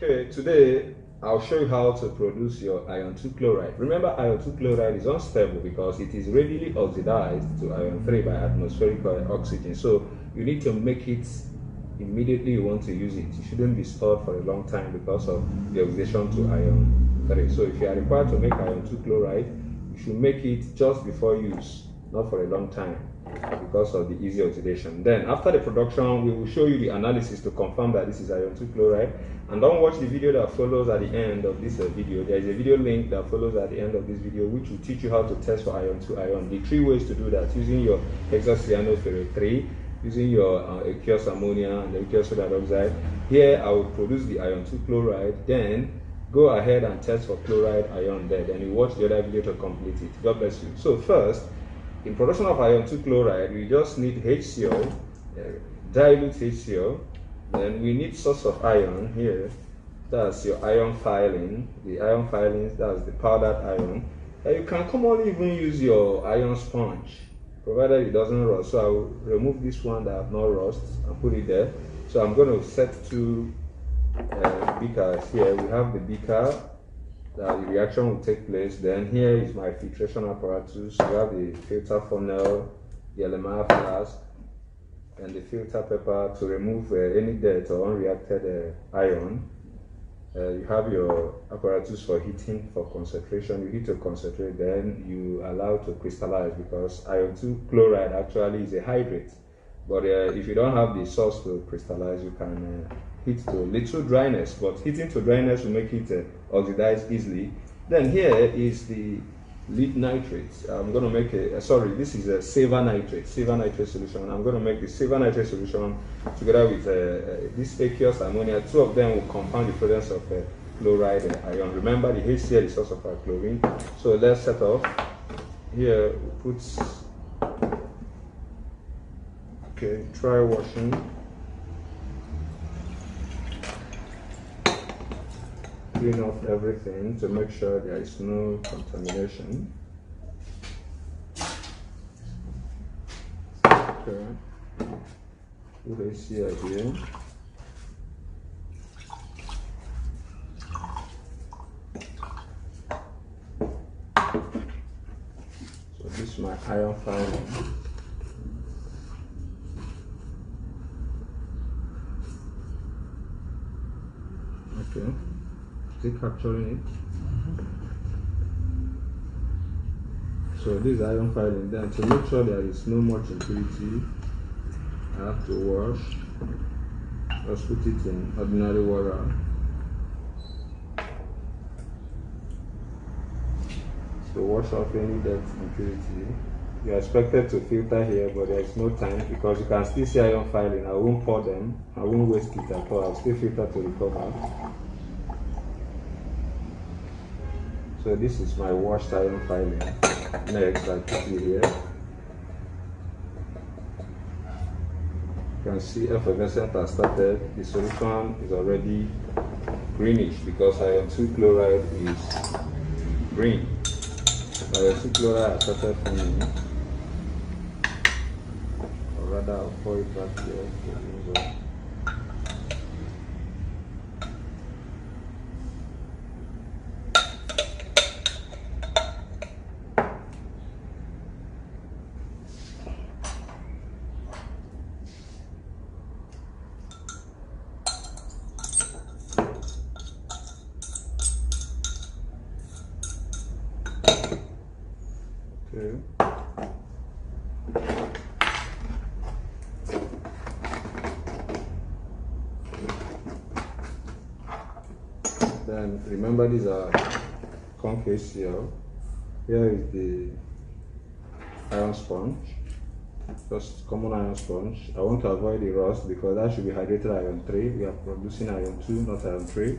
Okay, today I'll show you how to produce your iron 2 chloride. Remember, iron 2 chloride is unstable because it is readily oxidized to iron 3 by atmospheric oxygen. So you need to make it immediately you want to use it. It shouldn't be stored for a long time because of the oxidation to iron 3. So if you are required to make iron 2 chloride, you should make it just before use, not for a long time, because of the easy oxidation. Then after the production, we will show you the analysis to confirm that this is iron 2 chloride. And don't watch the video that follows at the end of this video. There is a video link that follows at the end of this video which will teach you how to test for iron 2 ion. The 3 ways to do that: using your hexocyanoferrate 3, using your aqueous ammonia and the aqueous soda hydroxide. Here I will produce the iron 2 chloride, then go ahead and test for chloride ion there. Then you watch the other video to complete it. God bless you. So first, in production of iron 2 chloride, we just need HCl, dilute HCl. Then we need source of iron here. That's your iron filling. The iron filings, that's the powdered iron. You can commonly even use your iron sponge, provided it doesn't rust. So I will remove this one that have not rust and put it there. So I'm going to set 2 beakers here. We have the beaker that the reaction will take place. Then here is my filtration apparatus. We have the filter funnel, the LMR flask, and the filter paper to remove any dirt or unreacted iron. You have your apparatus for heating for concentration. You heat to concentrate, then you allow to crystallize, because iron 2 chloride actually is a hydrate. But if you don't have the source to crystallize, you can heat to little dryness, but heating to dryness will make it oxidize easily. Then here is the lead nitrate. I'm going to make this is a silver nitrate solution. I'm going to make the silver nitrate solution together with this aqueous ammonia. 2 of them will compound the presence of chloride and iron. Remember, the HCl is source of our chlorine. So let's set off. Here we put, okay, try washing. Clean off everything to make sure there is no contamination. Okay. Put HCl here. So this is my iron filing. Okay. Capturing it. So this iron filing. Then to make sure there is no much impurity, I have to wash. Just put it in ordinary water. So wash off any dirt impurity. You are expected to filter here, but there is no time because you can still see iron filing. I won't pour them. I won't waste it at all. I'll still filter to recover. So this is my washed iron filing. Next, I put it here. You can see effervescent has started. The solution is already greenish because iron 2 chloride is green. Iron 2 chloride has started forming. Or rather, I'll pour it back here. Okay. Then remember, these are conch HCl. Here is the iron sponge, just common iron sponge. I want to avoid the rust because that should be hydrated iron 3. We are producing iron 2, not iron 3.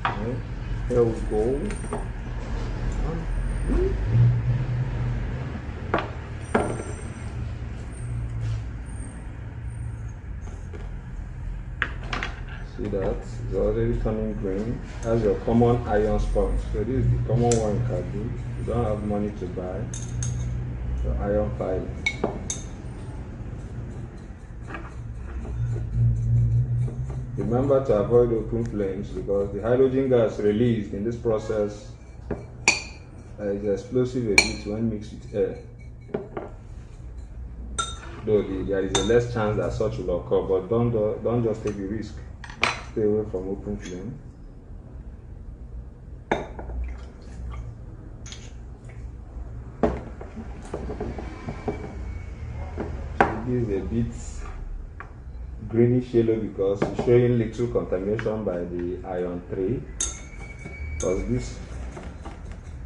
Okay. Here we go. See that? It's already turning green. That's your common iron sponge. So this is the common one you can do. You don't have money to buy the iron filing. Remember to avoid open flames because the hydrogen gas released in this process is explosive a bit when mixed with air. Though there is a less chance that such will occur, but don't just take the risk. Stay away from open flame. It gives a bit greenish yellow because it's showing little contamination by the iron 3, because this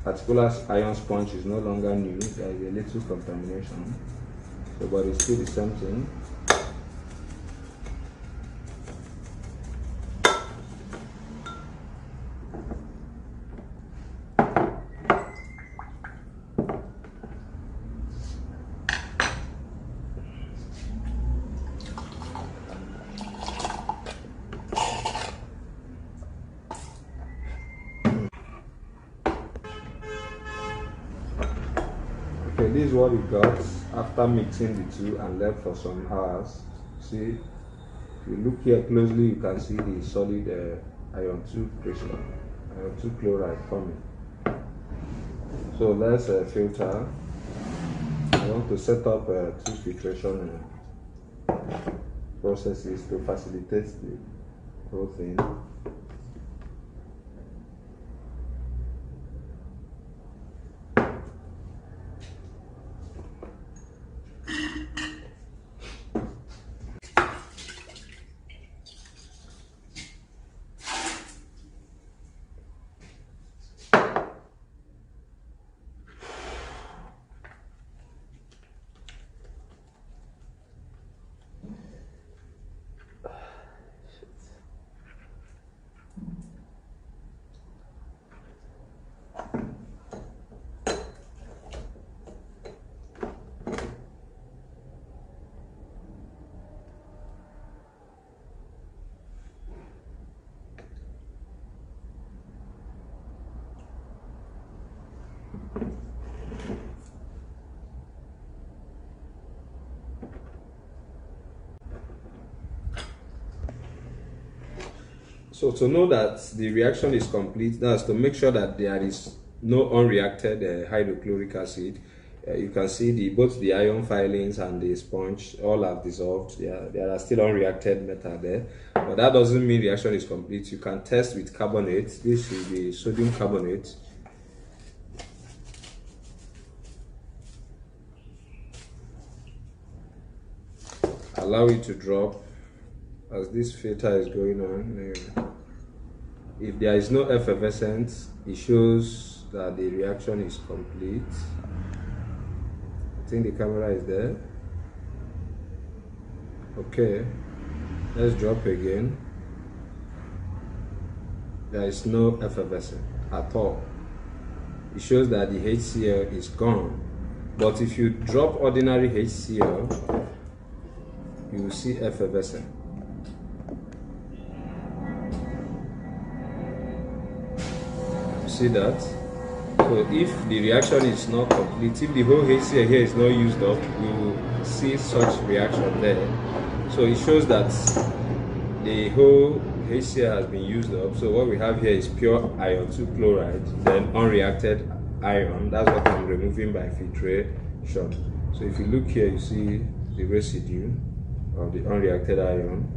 particular iron sponge is no longer new. There is a little contamination, so but it's still the same thing. Okay, this is what we got after mixing the two and left for some hours. See, if you look here closely, you can see the solid iron 2 crystal, iron 2 chloride forming. So let's filter. I want to set up 2 filtration processes to facilitate the whole thing. So to know that the reaction is complete, that's to make sure that there is no unreacted hydrochloric acid. You can see both the ion filings and the sponge all have dissolved. There are still unreacted metal there, but that doesn't mean reaction is complete. You can test with carbonate. This is the sodium carbonate. Allow it to drop as this filter is going on. If there is no effervescence, it shows that the reaction is complete. I think the camera is there. Okay, let's drop again. There is no effervescence at all. It shows that the HCl is gone. But if you drop ordinary HCl, you will see effervescence. See that? So if the reaction is not complete, if the whole HCl here is not used up, you will see such reaction there. So it shows that the whole HCl has been used up. So what we have here is pure iron 2 chloride, then unreacted iron. That's what I'm removing by filtration. So if you look here, you see the residue of the unreacted iron.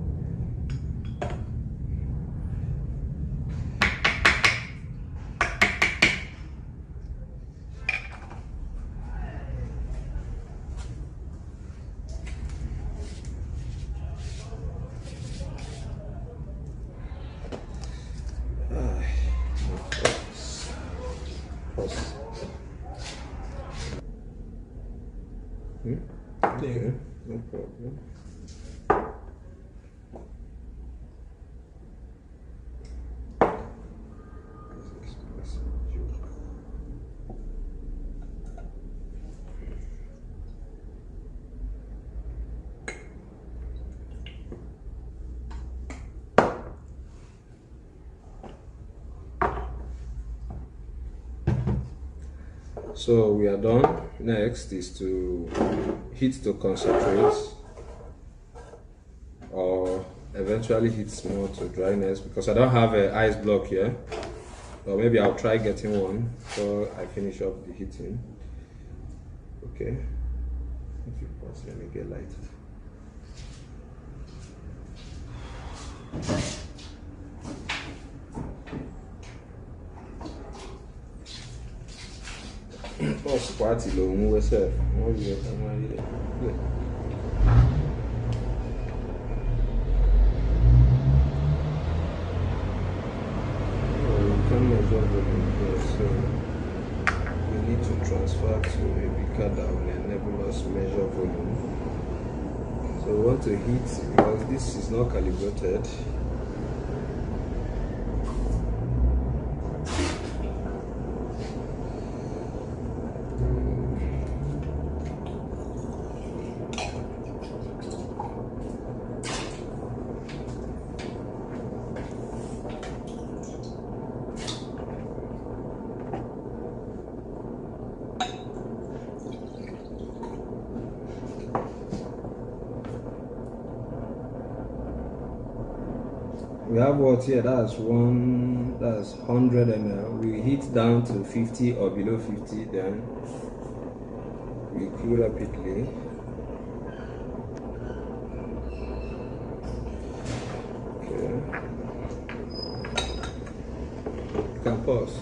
Okay, no problem. So we are done. Next is to heat to concentrate, or eventually heats more to dryness because I don't have an ice block here. Or maybe I'll try getting one before I finish up the heating. Okay. If you pause, let me get light. Pause party low move self. So we need to transfer to a beaker that will enable us to measure volume. So we want to heat because this is not calibrated. We have what here, that's 100 ml. We heat down to 50 or below 50, then we cool rapidly. Okay. You can pause.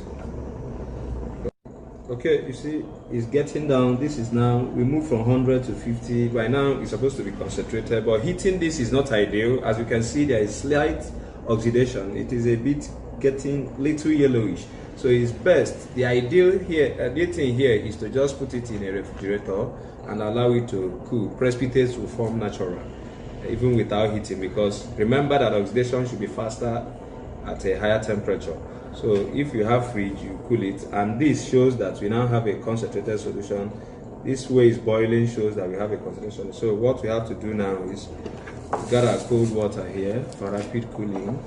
Okay, you see, it's getting down. This is now, we move from 100 to 50. By now, it's supposed to be concentrated, but heating this is not ideal. As you can see, there is slight oxidation. It is a bit getting little yellowish, so it's best, the ideal thing here is to just put it in a refrigerator and allow it to cool. Precipitates will form natural even without heating, because remember that oxidation should be faster at a higher temperature. So if you have fridge, you cool it, and this shows that we now have a concentrated solution. This way is boiling, shows that we have a concentration. So what we have to do now is we got our cold water here for rapid cooling.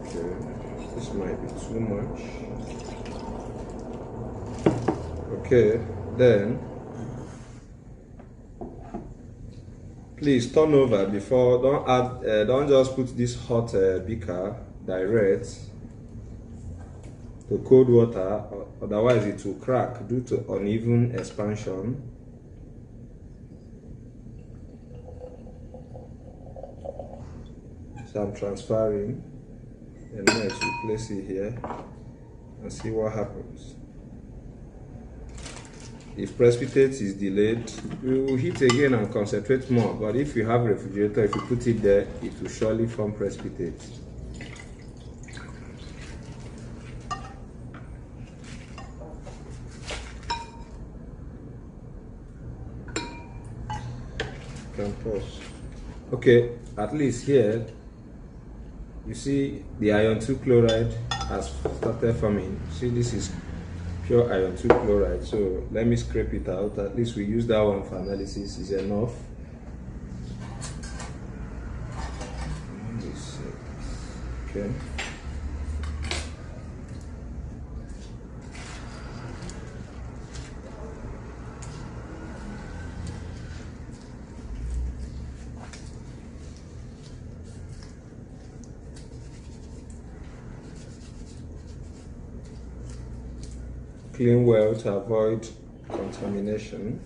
Okay, this might be too much. Okay, then please turn over before, don't just put this hot beaker direct to cold water, otherwise it will crack due to uneven expansion. So I'm transferring, and next we place it here and see what happens. If precipitate is delayed, we will heat again and concentrate more, but if you have a refrigerator, if you put it there, it will surely form precipitate. Can pause. Okay, at least here, you see the iron 2 chloride has started forming. See, this is pure iron 2 chloride, so let me scrape it out. At least we use that one for analysis, is enough. Okay. Clean well to avoid contamination.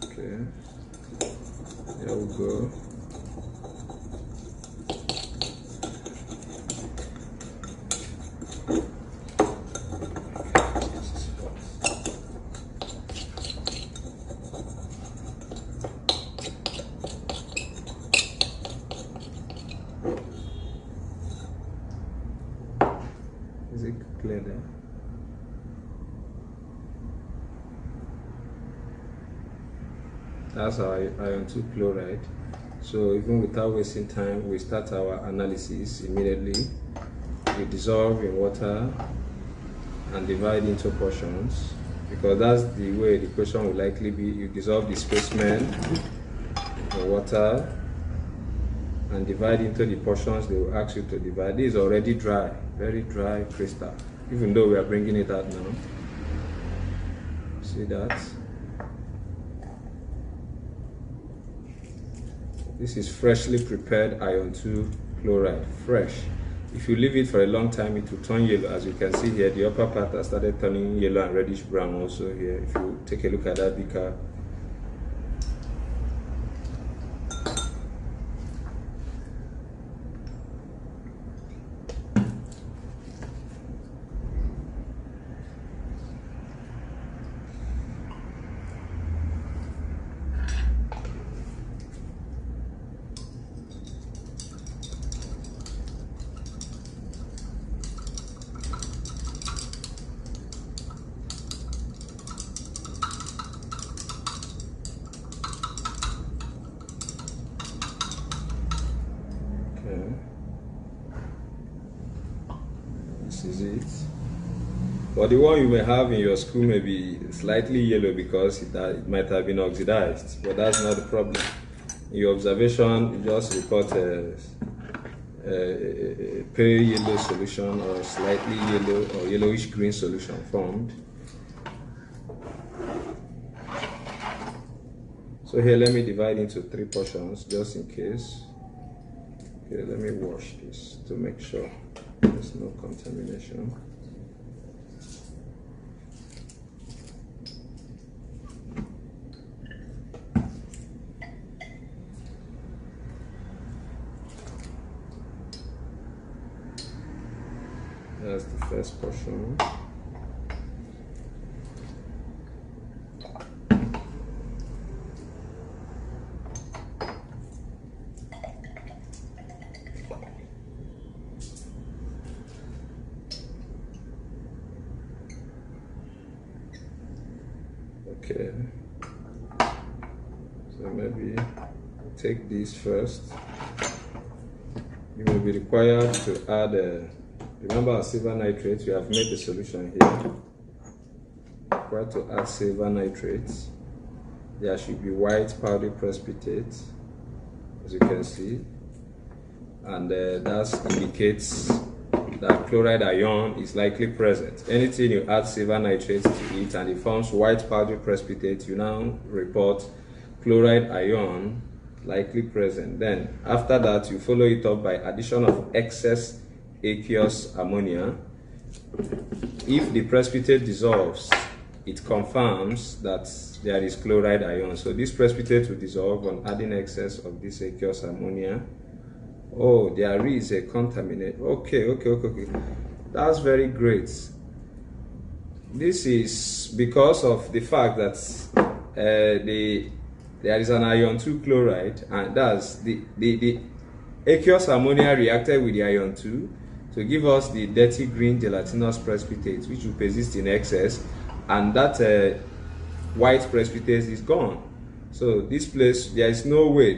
Okay, there we go. Is it clear there? That's our iron 2 chloride. So even without wasting time, we start our analysis immediately. We dissolve in water and divide into portions. because that's the way the question will likely be. You dissolve the specimen in water and divide into the portions they will ask you to divide. This is already dry, very dry crystal, even though we are bringing it out now. See that? This is freshly prepared iron 2 chloride, fresh. If you leave it for a long time, it will turn yellow. As you can see here, the upper part has started turning yellow and reddish brown also here. If you take a look at that beaker, this is it. But the one you may have in your school may be slightly yellow because it might have been oxidized, but that's not the problem. In your observation, you just report a pale yellow solution or slightly yellow or yellowish green solution formed. So here, let me divide into 3 portions just in case. Okay, let me wash this to make sure there's no contamination. That's the first portion. Okay, so maybe take this first. You will be required to add remember our silver nitrate. We have made the solution here. Required to add silver nitrate. There should be white powdery precipitate, as you can see, and that indicates that chloride ion is likely present. Anything you add silver nitrate to it and it forms white powdery precipitate, you now report chloride ion likely present. Then after that, you follow it up by addition of excess aqueous ammonia. If the precipitate dissolves, it confirms that there is chloride ion. So this precipitate will dissolve on adding excess of this aqueous ammonia. Oh, there is a contaminant. Okay. That's very great. This is because of the fact that there is an iron 2 chloride, and that's the aqueous ammonia reacted with the iron 2 to give us the dirty green gelatinous precipitate, which will persist in excess, and that white precipitate is gone. So this place, there is no way,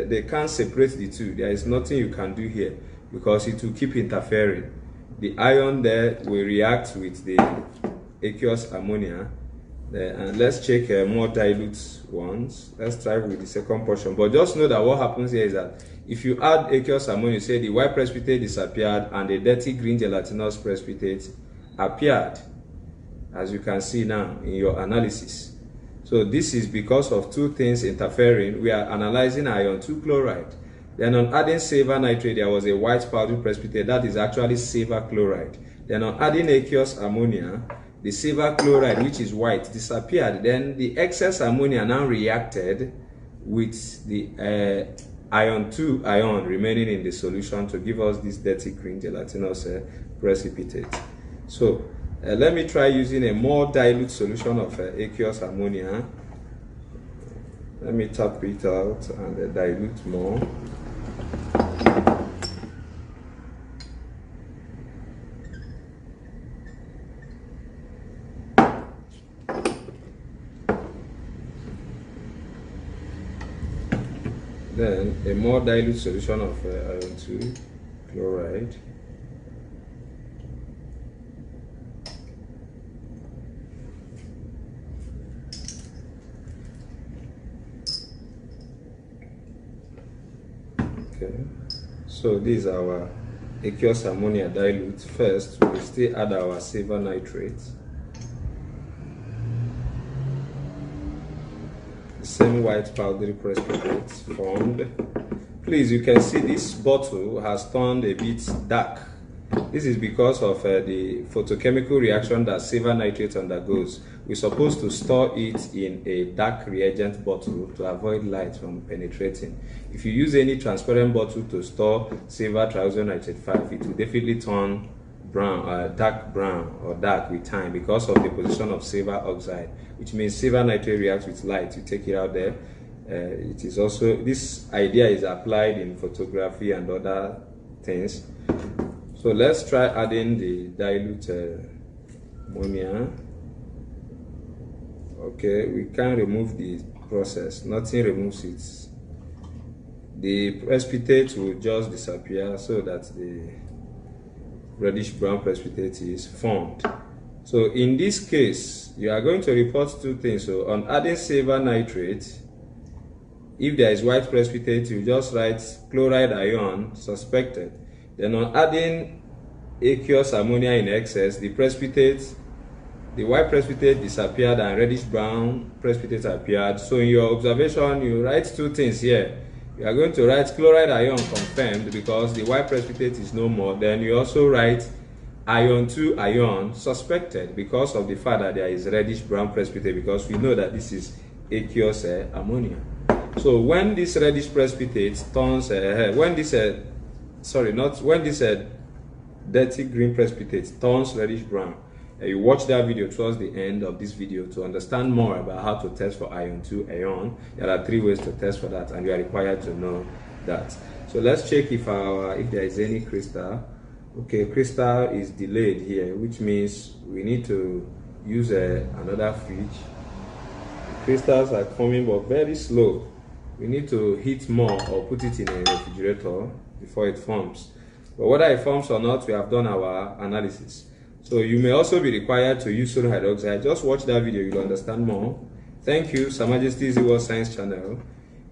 they can't separate the two. There is nothing you can do here because it will keep interfering. The ion there will react with the aqueous ammonia. And let's check more dilute ones. Let's try with the second portion. But just know that what happens here is that if you add aqueous ammonia, say the white precipitate disappeared and the dirty green gelatinous precipitate appeared, as you can see now in your analysis. So this is because of 2 things interfering. We are analyzing iron 2 chloride. Then on adding silver nitrate, there was a white powdery precipitate. That is actually silver chloride. Then on adding aqueous ammonia, the silver chloride, which is white, disappeared. Then the excess ammonia now reacted with the iron 2 ion remaining in the solution to give us this dirty green gelatinous precipitate. So let me try using a more dilute solution of aqueous ammonia. Let me tap it out and dilute more. Then a more dilute solution of iron 2 chloride. Okay, so this is our aqueous ammonia dilute. First, we still add our silver nitrate. The same white powdery precipitate formed. Please, you can see this bottle has turned a bit dark. This is because of the photochemical reaction that silver nitrate undergoes. We're supposed to store it in a dark reagent bottle to avoid light from penetrating. If you use any transparent bottle to store silver triazonitrate 5, it will definitely turn brown, dark brown or dark with time because of the position of silver oxide, which means silver nitrate reacts with light. You take it out there. It is also, this idea is applied in photography and other things. So let's try adding the dilute ammonia. Okay, we can remove the process. Nothing removes it. The precipitate will just disappear so that the reddish brown precipitate is formed. So in this case, you are going to report two things. So on adding silver nitrate, if there is white precipitate, you just write chloride ion suspected. Then on adding aqueous ammonia in excess, the white precipitate disappeared and reddish brown precipitate appeared. So in your observation, you write two things here. You are going to write chloride ion confirmed because the white precipitate is no more. Then you also write ion 2 ion suspected because of the fact that there is reddish brown precipitate, because we know that this is aqueous ammonia. So when this reddish precipitate turns, when this dirty green precipitate turns reddish brown, you watch that video towards the end of this video to understand more about how to test for ion 2 ion. There are 3 ways to test for that, and you are required to know that. So let's check if there is any crystal. Okay, crystal is delayed here, which means we need to use another fridge. The crystals are forming but very slow. We need to heat more or put it in a refrigerator before it forms. But whether it forms or not, we have done our analysis. So you may also be required to use sodium hydroxide. Just watch that video, you'll understand more. Thank you, Sir Majesty's World Science Channel.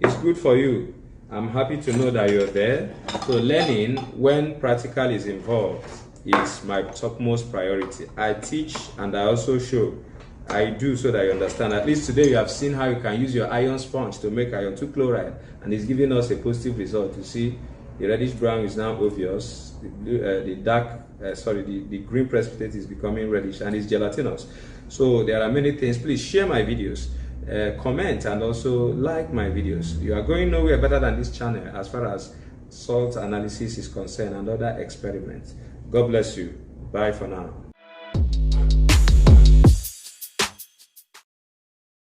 It's good for you. I'm happy to know that you're there. So learning when practical is involved is my topmost priority. I teach and I also show. I do so that you understand. At least today you have seen how you can use your ion sponge to make ion 2 chloride, and it's giving us a positive result. You see, the reddish brown is now obvious. The green precipitate is becoming reddish and it's gelatinous. So there are many things. Please share my videos, comment, and also like my videos. You are going nowhere better than this channel as far as salt analysis is concerned and other experiments. God bless you. Bye for now.